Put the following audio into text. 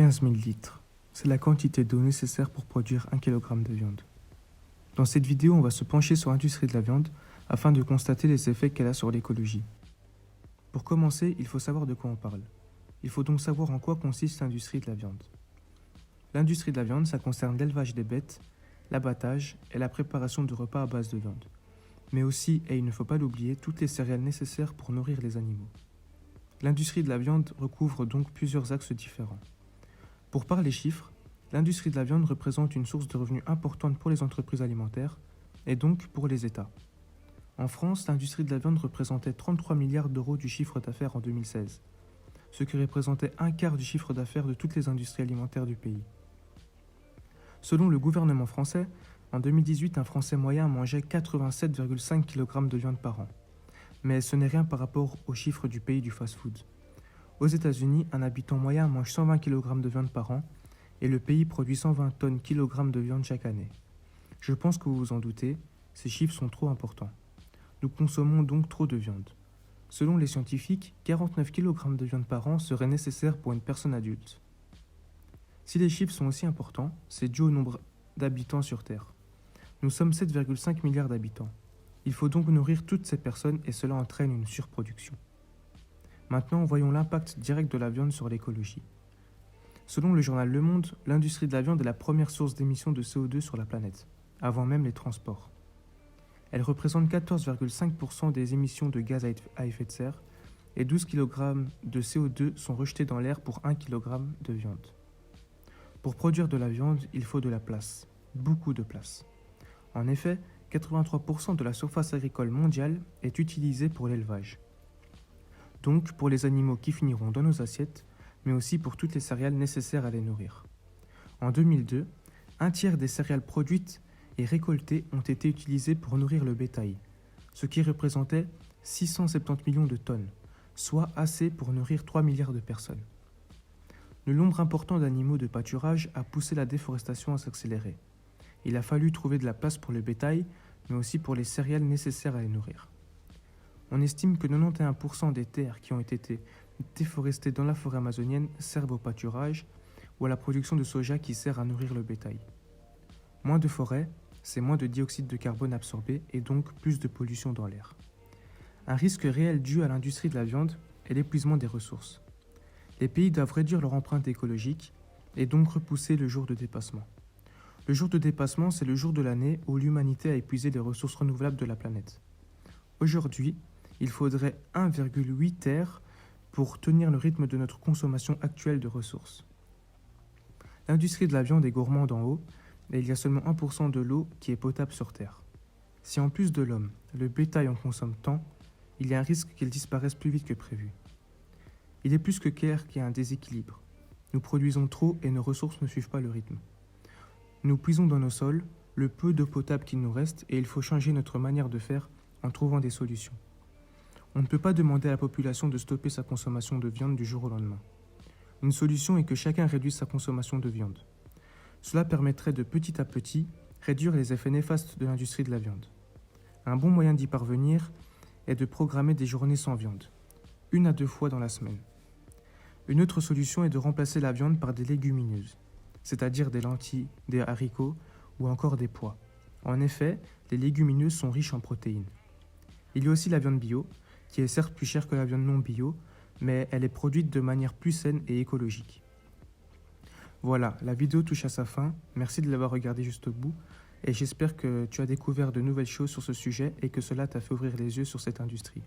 15 000 litres. C'est la quantité d'eau nécessaire pour produire 1 kg de viande. Dans cette vidéo, on va se pencher sur l'industrie de la viande afin de constater les effets qu'elle a sur l'écologie. Pour commencer, il faut savoir de quoi on parle. Il faut donc savoir en quoi consiste l'industrie de la viande. L'industrie de la viande, ça concerne l'élevage des bêtes, l'abattage et la préparation de repas à base de viande. Mais aussi, et il ne faut pas l'oublier, toutes les céréales nécessaires pour nourrir les animaux. L'industrie de la viande recouvre donc plusieurs axes différents. Pour parler chiffres, l'industrie de la viande représente une source de revenus importante pour les entreprises alimentaires et donc pour les États. En France, l'industrie de la viande représentait 33 milliards d'euros du chiffre d'affaires en 2016, ce qui représentait un quart du chiffre d'affaires de toutes les industries alimentaires du pays. Selon le gouvernement français, en 2018, un Français moyen mangeait 87,5 kg de viande par an. Mais ce n'est rien par rapport aux chiffres du pays du fast-food. Aux États-Unis, un habitant moyen mange 120 kg de viande par an et le pays produit 120 tonnes kg de viande chaque année. Je pense que vous vous en doutez, ces chiffres sont trop importants. Nous consommons donc trop de viande. Selon les scientifiques, 49 kg de viande par an seraient nécessaires pour une personne adulte. Si les chiffres sont aussi importants, c'est dû au nombre d'habitants sur Terre. Nous sommes 7,5 milliards d'habitants. Il faut donc nourrir toutes ces personnes et cela entraîne une surproduction. Maintenant, voyons l'impact direct de la viande sur l'écologie. Selon le journal Le Monde, l'industrie de la viande est la première source d'émissions de CO2 sur la planète, avant même les transports. Elle représente 14,5% des émissions de gaz à effet de serre et 12 kg de CO2 sont rejetés dans l'air pour 1 kg de viande. Pour produire de la viande, il faut de la place, beaucoup de place. En effet, 83% de la surface agricole mondiale est utilisée pour l'élevage. Donc pour les animaux qui finiront dans nos assiettes, mais aussi pour toutes les céréales nécessaires à les nourrir. En 2002, un tiers des céréales produites et récoltées ont été utilisées pour nourrir le bétail, ce qui représentait 670 millions de tonnes, soit assez pour nourrir 3 milliards de personnes. Le nombre important d'animaux de pâturage a poussé la déforestation à s'accélérer. Il a fallu trouver de la place pour le bétail, mais aussi pour les céréales nécessaires à les nourrir. On estime que 91% des terres qui ont été déforestées dans la forêt amazonienne servent au pâturage ou à la production de soja qui sert à nourrir le bétail. Moins de forêt, c'est moins de dioxyde de carbone absorbé et donc plus de pollution dans l'air. Un risque réel dû à l'industrie de la viande est l'épuisement des ressources. Les pays doivent réduire leur empreinte écologique et donc repousser le jour de dépassement. Le jour de dépassement, c'est le jour de l'année où l'humanité a épuisé les ressources renouvelables de la planète. Aujourd'hui, il faudrait 1,8 TR pour tenir le rythme de notre consommation actuelle de ressources. L'industrie de la viande est gourmande en eau, et il y a seulement 1% de l'eau qui est potable sur Terre. Si en plus de l'homme, le bétail en consomme tant, il y a un risque qu'il disparaisse plus vite que prévu. Il est plus que clair qu'il y a un déséquilibre. Nous produisons trop et nos ressources ne suivent pas le rythme. Nous puisons dans nos sols le peu d'eau potable qu'il nous reste et il faut changer notre manière de faire en trouvant des solutions. On ne peut pas demander à la population de stopper sa consommation de viande du jour au lendemain. Une solution est que chacun réduise sa consommation de viande. Cela permettrait de petit à petit réduire les effets néfastes de l'industrie de la viande. Un bon moyen d'y parvenir est de programmer des journées sans viande, 1 à 2 fois dans la semaine. Une autre solution est de remplacer la viande par des légumineuses, c'est-à-dire des lentilles, des haricots ou encore des pois. En effet, les légumineuses sont riches en protéines. Il y a aussi la viande bio, qui est certes plus chère que la viande non bio, mais elle est produite de manière plus saine et écologique. Voilà, la vidéo touche à sa fin. Merci de l'avoir regardée jusqu'au bout et j'espère que tu as découvert de nouvelles choses sur ce sujet et que cela t'a fait ouvrir les yeux sur cette industrie.